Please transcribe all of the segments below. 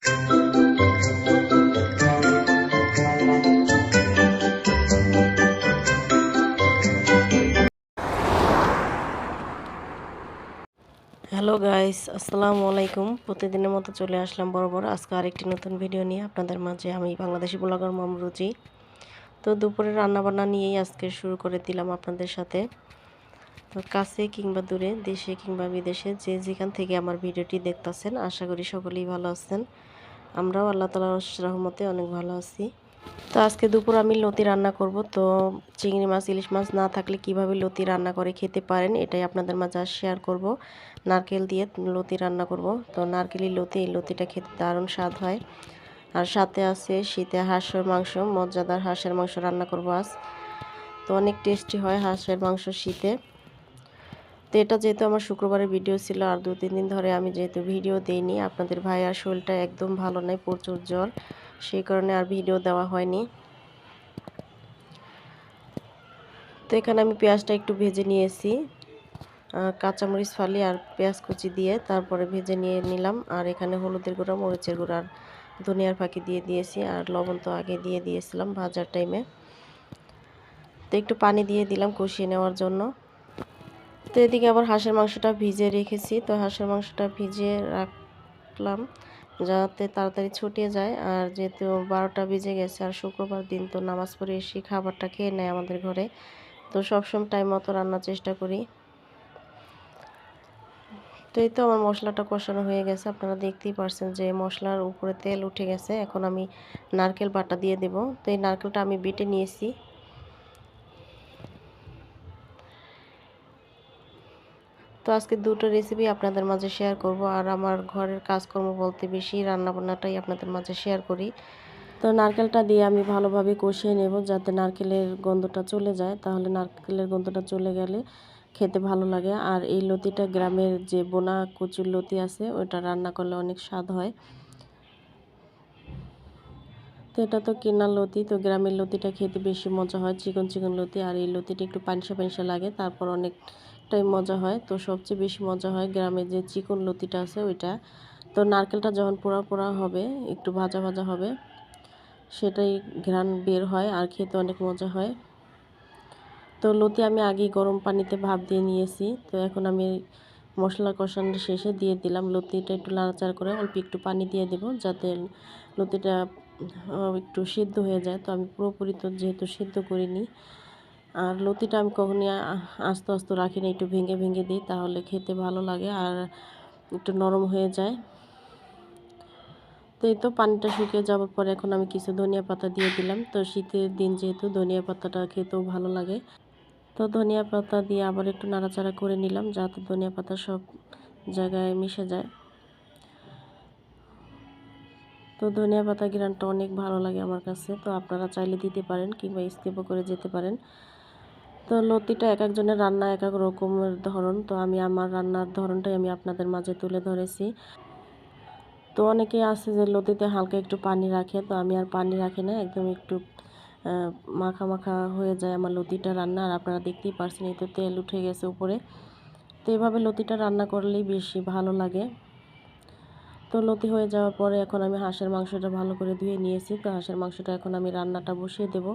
Hello guys, আসসালামু আলাইকুম। প্রতিদিনের মতো চলে আসলাম বরাবর আজকে আরেকটি নতুন ভিডিও নিয়ে আপনাদের মাঝে। আমি বাংলাদেশি ব্লগার মম রুচি। তো দুপুরে রান্নাবান্না নিয়েই আজকে শুরু করে দিলাম আপনাদের সাথে। তো কাছে কিংবা দূরে, দেশে কিংবা বিদেশে যে যেখান থেকে আমার ভিডিওটি দেখতেছেন, আশা করি সকলেই ভালো আছেন। আমরাও আল্লাহ তাআলার রহমতে অনেক ভালো আছি। তো আজকে দুপুর আমি লতি রান্না করব। তো চিংড়ি মাছ, ইলিশ মাছ না থাকলে কিভাবে লতি রান্না করে খেতে পারেন এটাই আপনাদের মাঝে শেয়ার করব। নারকেল দিয়ে লতি রান্না করব। তো নারকেলি লতি, এই লতিটা খেতে দারুণ স্বাদ হয়। আর সাথে আছে শীতে হাঁসের মাংস, মজাদার হাঁসের মাংস রান্না করব আজ। তো অনেক টেস্টি হয় হাঁসের মাংস শীতে। তো এটা যেহেতু আমার শুক্রবারের ভিডিও ছিল, আর 2-3 দিন ধরে আমি যেহেতু ভিডিও দেইনি, আপনাদের ভাইয়ার শরীরটা একদম ভালো নাই, প্রচুর জ্বর, সেই কারণে আর ভিডিও দেওয়া হয়নি। তো এখানে আমি পেঁয়াজটা একটু ভেজে নিয়েছি, কাঁচামরিচ ফালি আর পেঁয়াজ কুচি দিয়ে তারপরে ভেজে নিয়ে নিলাম। আর এখানে হলুদের গুঁড়া, মরিচের গুঁড়া আর ধনিয়ার ফাঁকি দিয়ে দিয়েছি। আর লবণ তো আগে দিয়ে দিয়েছিলাম ভাজার টাইমে। তো একটু পানি দিয়ে দিলাম কষিয়ে নেওয়ার জন্য। তো এদিকে আবার হাঁসের মাংসটা ভিজিয়ে রেখেছি। তো হাঁসের মাংসটা ভিজিয়ে রাখলাম যাতে তাড়াতাড়ি ছুটিয়ে যায়। আর যেহেতু 12টা বেজে গেছে আর শুক্রবার দিন, তো নামাজ পড়ে এসে খাবারটা খেয়ে নেয় আমাদের ঘরে। তো সবসময় টাইম মতো রান্নার চেষ্টা করি। তো এই তো আমার মশলাটা কষানো হয়ে গেছে, আপনারা দেখতেই পারছেন যে মশলার উপরে তেল উঠে গেছে। এখন আমি নারকেল বাটা দিয়ে দেব। তো এই নারকেলটা আমি বেটে নিয়েছি। তো আজকে দুটো রেসিপি আপনাদের মাঝে শেয়ার করব। আর আমার ঘরের কাজকর্ম বলতে বেশি রান্নাবান্নাটাই আপনাদের মাঝে শেয়ার করি। তো নারকেলটা দিয়ে আমি ভালোভাবে কষিয়ে নেব যাতে নারকেলের গন্ধটা চলে যায়। তাহলে নারকেলের গন্ধটা চলে গেলে খেতে ভালো লাগে। আর এই লতিটা গ্রামের যে বোনা কচুর লতি আছে, ওটা রান্না করলে অনেক স্বাদ হয়। তো এটা তো কেনার লতি, তো গ্রামের লতিটা খেতে বেশি মজা হয়, চিকন চিকন লতি। আর এই লতিটা একটু পানসা পানসা লাগে, তারপর অনেকটাই মজা হয়। তো সবচেয়ে বেশি মজা হয় গ্রামের যে চিকন লতিটা আছে ওইটা। তো নারকেলটা যখন পোড়া পোড়া হবে, একটু ভাজা ভাজা হবে, সেটাই ঘ্রাণ বের হয় আর খেতে অনেক মজা হয়। তো লতি আমি আগেই গরম পানিতে ভাপ দিয়ে নিয়েছি। তো এখন আমি মশলা কষানোর শেষে দিয়ে দিলাম লতিটা, একটু নাড়াচাড়া করে অল্প একটু পানি দিয়ে দেব যাতে লতিটা একটু সিদ্ধ হয়ে যায়। তো আমি পুরোপুরি তো যেহেতু সিদ্ধ করিনি। আর লতিটা আমি কখনই আস্তে আস্তে রাখি না, একটু ভেঙে ভেঙে দিই, তাহলে খেতে ভালো লাগে আর একটু নরম হয়ে যায়। তো এই তো পানিটা শুকিয়ে যাওয়ার পরে এখন আমি কিছু ধনিয়া পাতা দিয়ে দিলাম। তো শীতের দিন যেহেতু ধনিয়া পাতাটা খেতেও ভালো লাগে। তো ধনিয়া পাতা দিয়ে আবার একটু নাড়াচাড়া করে নিলাম যাতে ধনিয়া পাতা সব জায়গায় মিশে যায়। তো ধনিয়া পাতা ঘ্রাণটা অনেক ভালো লাগে আমার কাছে। তো আপনারা চাইলে দিতে পারেন কিংবা স্কিপও করে যেতে পারেন। তো লতিটা এক একজনের রান্না এক এক রকমের ধরন। তো আমি আমার রান্নার ধরনটাই আমি আপনাদের মাঝে তুলে ধরেছি। তো অনেকেই আছে যে লতিতে হালকা একটু পানি রাখে, তো আমি আর পানি রাখি না, একদম একটু মাখা মাখা হয়ে যায় আমার লতিটা রান্না। আর আপনারা দেখতেই পারছেন এই তো তেল উঠে গেছে উপরে। তো এভাবে লতিটা রান্না করলেই বেশি ভালো লাগে। তো লতি হয়ে যাওয়ার পরে এখন আমি হাঁসের মাংসটা ভালো করে ধুয়ে নিয়েছি। তো হাঁসের মাংসটা এখন আমি রান্নাটা বসিয়ে দেব।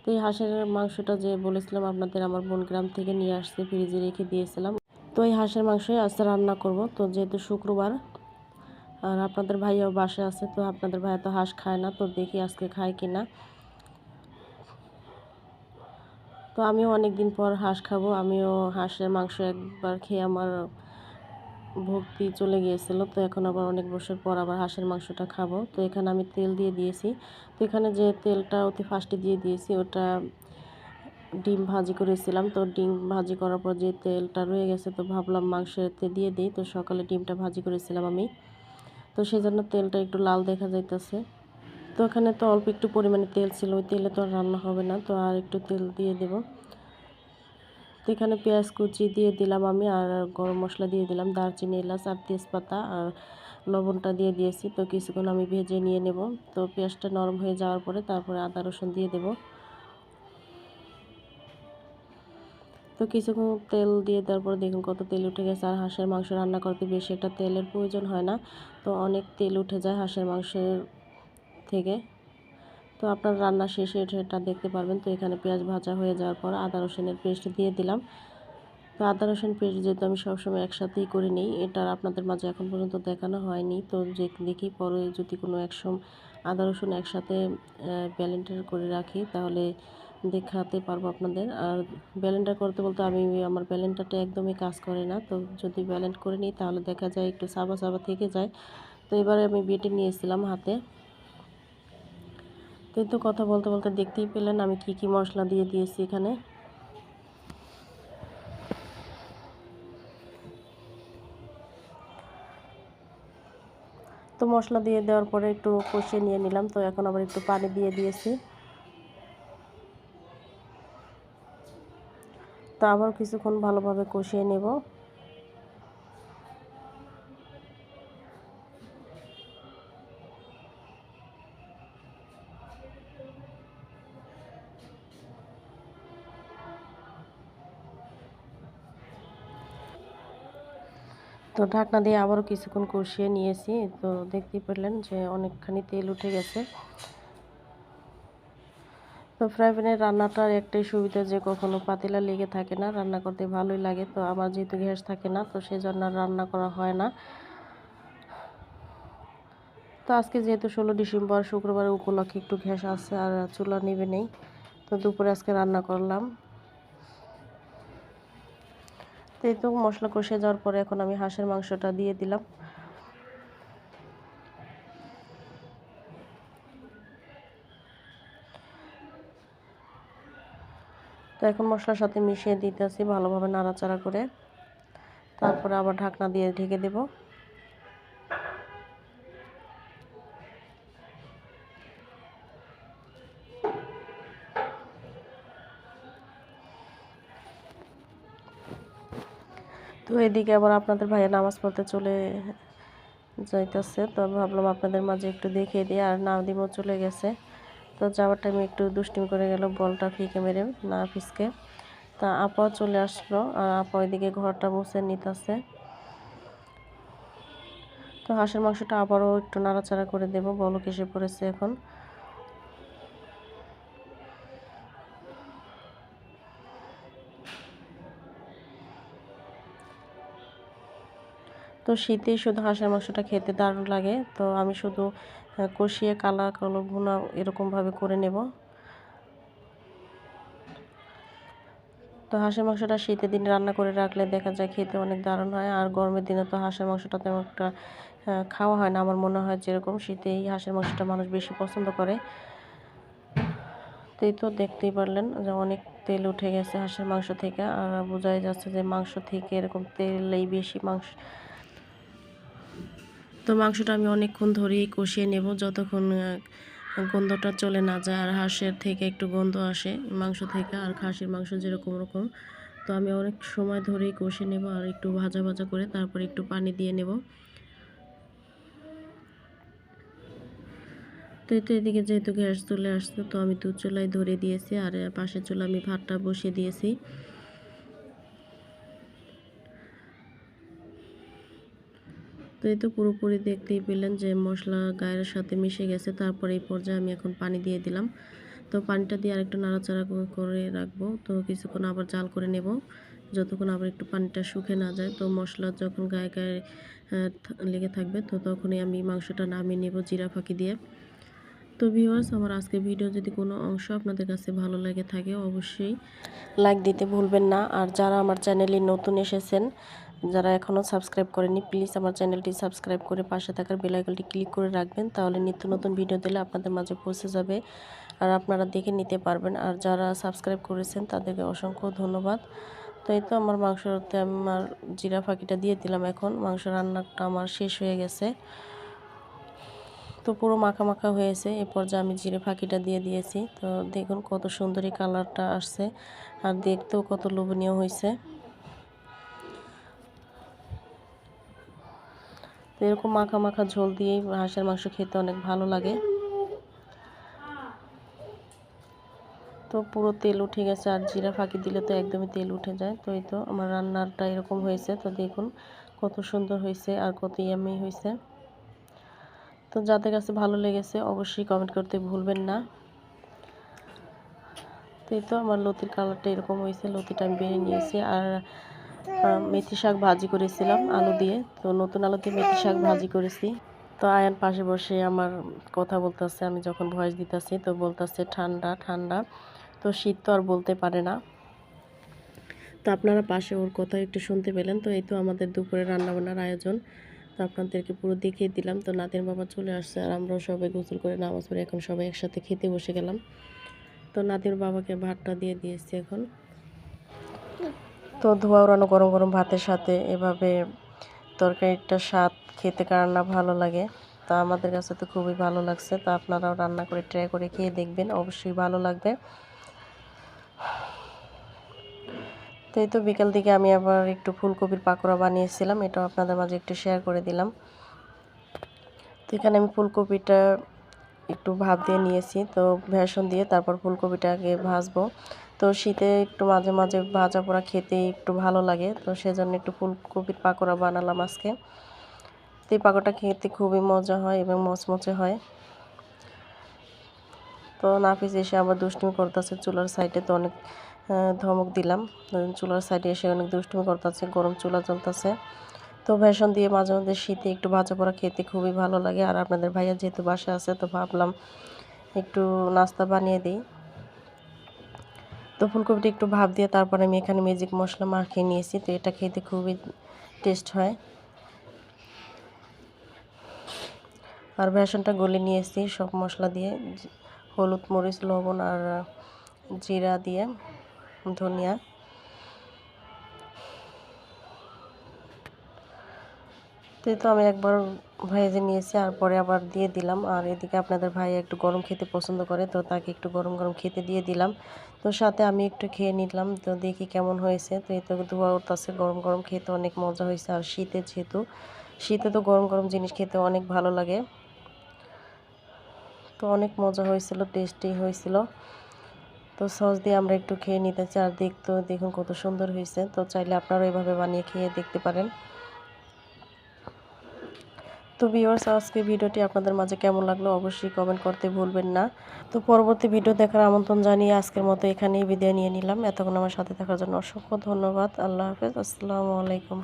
তো এই হাঁসের মাংসটা যে বলেছিলাম আপনাদের, আমার বোন গ্রাম থেকে নিয়ে আসছে, ফ্রিজে রেখে দিয়েছিলাম। তো এই হাঁসের মাংসই আজকে রান্না করব। তো যেহেতু শুক্রবার আর আপনাদের ভাইয়াও বাসায় আছে, তো আপনাদের ভাইয়া তো হাঁস খায় না, তো দেখি আজকে খায় কিনা। তো আমিও অনেক দিন পর হাঁস খাবো। আমিও হাঁসের মাংস একবার খেয়ে আমার ভক্তি চলে গিয়েছিল। তো এখন আবার অনেক বছর পর আবার হাঁসের মাংসটা খাবো। তো এখানে আমি তেল দিয়ে দিয়েছি। তো এখানে যে তেলটা অতি ফার্স্টে দিয়ে দিয়েছি ওটা ডিম ভাজি করেছিলাম। তো ডিম ভাজি করার পর যে তেলটা রয়ে গেছে, তো ভাবলাম মাংসতে দিয়ে দিই। তো সকালে ডিমটা ভাজি করেছিলাম আমি, তো সেই জন্য তেলটা একটু লাল দেখা যাইতেছে। তো এখানে তো অল্প একটু পরিমাণে তেল ছিল, ওই তেলে তো আর রান্না হবে না, তো আর একটু তেল দিয়ে দেব। তো এখানে পেঁয়াজ কুচি দিয়ে দিলাম আমি, আর গরম মশলা দিয়ে দিলাম, দারচিনি, এলাচ আর তেজপাতা, আর লবণটা দিয়ে দিয়েছি। তো কিছুক্ষণ আমি ভেজে নিয়ে নেব। তো পেঁয়াজটা নরম হয়ে যাওয়ার পরে তারপরে আদা রসুন দিয়ে দেব। তো তো কিছুক্ষণ তেল দিয়ে দেওয়ার পর দেখুন কত তেল উঠে গেছে। আর হাঁসের মাংস রান্না করতে বেশি একটা তেলের প্রয়োজন হয় না, তো অনেক তেল উঠে যায় হাঁসের মাংসের থেকে। তো আপনার রান্না শেষে এটা দেখতে পারবেন। তো এখানে পেঁয়াজ ভাজা হয়ে যাওয়ার পর আদা রসুনের পেস্ট দিয়ে দিলাম। তো আদা রসুন পেস্ট যেহেতু আমি সবসময় একসাথেই করে নিই, এটা আপনাদের মাঝে এখন পর্যন্ত দেখানো হয়নি। তো যে দেখি পরে যদি কোনো একসময় আদা রসুন একসাথে ব্লেন্ডার করে রাখি তাহলে দেখাতে পারবো আপনাদের। আর ব্লেন্ডার করতে বলতে আমার ব্লেন্ডারটা একদমই কাজ করে না। তো যদি ব্লেন্ড করে নিই তাহলে দেখা যায় একটু সাবা সাবা থেকে যায়। তো এবারে আমি বেটে নিয়েছিলাম হাতে। তো কথা বলতে বলতে দেখতেই পেলেন আমি কি মশলা দিয়ে দিয়েছি এখানে। তো মশলা দিয়ে দেওয়ার পরে একটু কষিয়ে নিয়ে নিলাম। তো এখন আবার একটু পানি দিয়ে দিয়েছি। তো আবার কিছুক্ষণ ভালোভাবে কষিয়ে নেব। তো ঢাকনা দিয়ে আবারও কিছুক্ষণ কষিয়ে নিয়েছি। তো দেখতেই পেলেন যে অনেকখানি তেল উঠে গেছে। তো ফ্রাই প্যানের রান্নাটার একটাই সুবিধা যে কখনো পাতিলা লেগে থাকে না, রান্না করতে ভালোই লাগে। তো আমার যেহেতু গ্যাস থাকে না, তো সেই জন্য রান্না করা হয় না। তো আজকে যেহেতু 16 ডিসেম্বর শুক্রবার উপলক্ষে একটু গ্যাস আছে আর চুলা নিবে নেই। তো দুপুরে আজকে রান্না করলাম। তো মশলা কষে যাওয়ার পরে এখন আমি হাঁসের মাংসটা দিয়ে দিলাম। তো এখন মশলার সাথে মিশিয়ে দিতেছি ভালোভাবে নাড়াচাড়া করে। তারপরে আবার ঢাকনা দিয়ে ঢেকে দেব। তো এদিকে আবার আপনাদের ভাইয়া নামাজ পড়তে চলে যাইতেছে। তো ভাবলাম আপনাদের মাঝে একটু দেখিয়ে দিই। আর নাদিমও চলে গেছে। তো যাওয়ার টাইমে একটু দুষ্টুমি করে গেল, বলটা ফিকে মেরে না ফিসকে। তা আপাও চলে আসলো আর আপা ওইদিকে ঘরটা মুছে নিতেছে। তো হাঁসের মাংসটা আবারও একটু নাড়াচাড়া করে দেব, বলক এসে পড়েছে এখন। তো শীতেই শুধু হাঁসের মাংসটা খেতে দারুণ লাগে। তো আমি শুধু কষিয়ে কালো কালো ভুনা এরকমভাবে করে নেব। তো হাঁসের মাংসটা শীতের দিনে রান্না করে রাখলে দেখা যায় খেতে অনেক দারুণ হয়। আর গরমের দিনে তো হাঁসের মাংসটা তেমন একটা খাওয়া হয় না। আমার মনে হয় যেরকম শীতেই হাঁসের মাংসটা মানুষ বেশি পছন্দ করে। তো দেখতেই পারলেন যে অনেক তেল উঠে গেছে হাঁসের মাংস থেকে। আর বোঝাই যাচ্ছে যে মাংস থেকে এরকম তেলেই বেশি মাংস। তো মাংসটা আমি অনেকক্ষণ ধরেই কষিয়ে নেব যতক্ষণ গন্ধটা চলে না যায়। আর হাঁসের থেকে একটু গন্ধ আসে মাংস থেকে, আর খাসির মাংস যেরকম ওরকম। তো আমি অনেক সময় ধরেই কষে নেব আর একটু ভাজা ভাজা করে তারপরে একটু পানি দিয়ে নেব। তো এদিকে যেহেতু গ্যাস চলে আসছে, তো আমি দুধ চুলায় ধরে দিয়েছি আর পাশের চুলা আমি ভাতটা বসিয়ে দিয়েছি। তো পুরোপুরি দেখতেই পেলেন যে মশলা গায়ের সাথে মিশে গেছে। তারপরে এই পর্যায়ে আমি এখন পানি দিয়ে দিলাম। তো পানিটা দিয়ে আরেকটু নাড়াচাড়া করে রাখবো। তো কিছুক্ষণ আবার জাল করে নেব যতক্ষণ আবার একটু পানিটা শুকিয়ে না যায়। তো মশলা যখন গায়ে গায়ে লেগে থাকবে তো তখনই আমি মাংসটা নামিয়ে নেব জিরা ফাঁকি দিয়ে। তো ভিউয়ার্স, আমার আজকের ভিডিও যদি কোনো অংশ আপনাদের কাছে ভালো লাগে থাকে অবশ্যই লাইক দিতে ভুলবেন না। আর যারা আমার চ্যানেলে নতুন এসেছেন, যারা এখনও সাবস্ক্রাইব করেনি, প্লিজ আমার চ্যানেলটি সাবস্ক্রাইব করে পাশে থাকার বেল আইকনটি ক্লিক করে রাখবেন। তাহলে নিত্য নতুন ভিডিও দিলে আপনাদের মাঝে পৌঁছে যাবে আর আপনারা দেখে নিতে পারবেন। আর যারা সাবস্ক্রাইব করেছেন তাদেরকে অসংখ্য ধন্যবাদ। তো আমার মাংসতে আমার জিরা ফাঁকিটা দিয়ে দিলাম। এখন মাংস রান্নাটা আমার শেষ হয়ে গেছে। তো পুরো মাখা মাখা হয়েছে। এ পর্যায়ে আমি জিরে ফাঁকিটা দিয়ে দিয়েছি। তো দেখুন কত সুন্দরী কালারটা আসছে আর দেখতেও কত লোভনীয় হয়েছে। তো এরকম মাখা মাখা ঝোল দিয়েই হাঁসের মাংস খেতে অনেক ভালো লাগে। তো পুরো তেল উঠে গেছে, আর জিরা ফাঁকি দিলে তো একদমই তেল উঠে যায়। তো এই তো আমার রান্নাটা এরকম হয়েছে। তো দেখুন কত সুন্দর হয়েছে আর কত ইয়ামি হয়েছে। তো যাদের কাছে ভালো লেগেছে অবশ্যই কমেন্ট করতে ভুলবেন না। তো এই তো আমার লতির কালারটা এরকম হয়েছে। লতিটা আমি বেড়ে নিয়েছি, আর মেথি শাক ভাজি করেছিলাম আলু দিয়ে। তো নতুন আলু দিয়ে মেথি শাক ভাজি করেছি। তো আয়ান পাশে বসে আমার কথা বলতেছে, আমি যখন ভয়েস দিতেছি তো বলতেছে ঠান্ডা ঠান্ডা। তো শীত তো আর বলতে পারে না। তো আপনারা পাশে ওর কথা একটু শুনতে পেলেন। তো এই তো আমাদের দুপুরে রান্নাবান্নার আয়োজন। তো আপনাদেরকে পুরো দেখিয়ে দিলাম। তো নাতির বাবা চলে আসছে, আর আমরাও সবাই গোসল করে নামাজ পড়ে এখন সবাই একসাথে খেতে বসে গেলাম। তো নাতির বাবাকে ভাতটা দিয়ে দিয়েছি এখন। তো ধোয়া ওড়ানো গরম গরম ভাতের সাথে এভাবে তরকারিটা স্বাদ খেতে কার না ভালো লাগে। তা আমাদের কাছে তো খুবই ভালো লাগছে। তো আপনারাও রান্না করে ট্রাই করে খেয়ে দেখবেন, অবশ্যই ভালো লাগবে। তো এই তো বিকাল দিকে আমি আবার একটু ফুলকপির পাকোড়া বানিয়েছিলাম, এটাও আপনাদের মাঝে একটু শেয়ার করে দিলাম। তো এখানে আমি ফুলকপিটা একটু ভাপ দিয়ে নিয়েছি, তো বেসন দিয়ে তারপর ফুলকপিটাকে ভাজবো। তো শীতে একটু মাঝে মাঝে ভাজা পোড়া খেতে একটু ভালো লাগে, তো সেজন্য একটু ফুলকপির পাকোড়া বানালাম আজকে। তো এই পাকোড়াটা খেতে খুবই মজা হয় এবং মচমচে হয়। তো নাফিস এসে আবার দুষ্টুমি করতেছে চুলার সাইডে। তো অনেক ধমক দিলাম, চুলার সাইডে এসে অনেক দুষ্টুমি করতেছে, গরম চুলা জ্বলতেছে। তো বেসন দিয়ে মাঝে মাঝে শীতে একটু ভাজা পোড়া খেতে খুবই ভালো লাগে। আর আপনাদের ভাইয়া যেহেতু বাসায় আছে তো ভাবলাম একটু নাস্তা বানিয়ে দিই। তো ফুলকপিটা একটু ভাপ দিয়ে তারপর আমি এখানে ম্যাজিক মশলা মাখিয়ে নিয়েছি। তো এটা খেতে খুবই টেস্ট হয়। আর বেসনটা গলে নিয়েছি সব মশলা দিয়ে, হলুদ মরিচ লবণ আর জিরা দিয়ে, ধনিয়া। তো আমি একবার ভেজে নিয়েছি আর পরে আবার দিয়ে দিলাম। আর এদিকে আপনাদের ভাই একটু গরম খেতে পছন্দ করে, তো তাকে একটু গরম গরম খেতে দিয়ে দিলাম। তো সাথে আমি একটু খেয়ে নিলাম, তো দেখি কেমন হয়েছে। তো এই তো ধোয়া উঠতেছে, গরম গরম খেতে অনেক মজা হয়েছে। আর শীতে যেহেতু, শীতে তো গরম গরম জিনিস খেতে অনেক ভালো লাগে। তো অনেক মজা হয়েছিল, টেস্টি হয়েছিল। তো সস দিয়ে আমরা একটু খেয়ে নিতে চাই, আর দেখতেও দেখুন কত সুন্দর হয়েছে। তো চাইলে আপনারা এভাবে বানিয়ে খেয়ে দেখতে পারেন। তো ভিউয়ার্স, আজকে ভিডিওটি আপনাদের মাঝে কেমন লাগলো অবশ্যই কমেন্ট করতে ভুলবেন না। তো পরবর্তী ভিডিও দেখার আমন্ত্রণ জানিয়ে আজকের মতো এখানেই বিদায় নিয়ে নিলাম। এতক্ষণ আমার সাথে থাকার জন্য অসংখ্য ধন্যবাদ। আল্লাহ হাফেজ। আসসালামু আলাইকুম।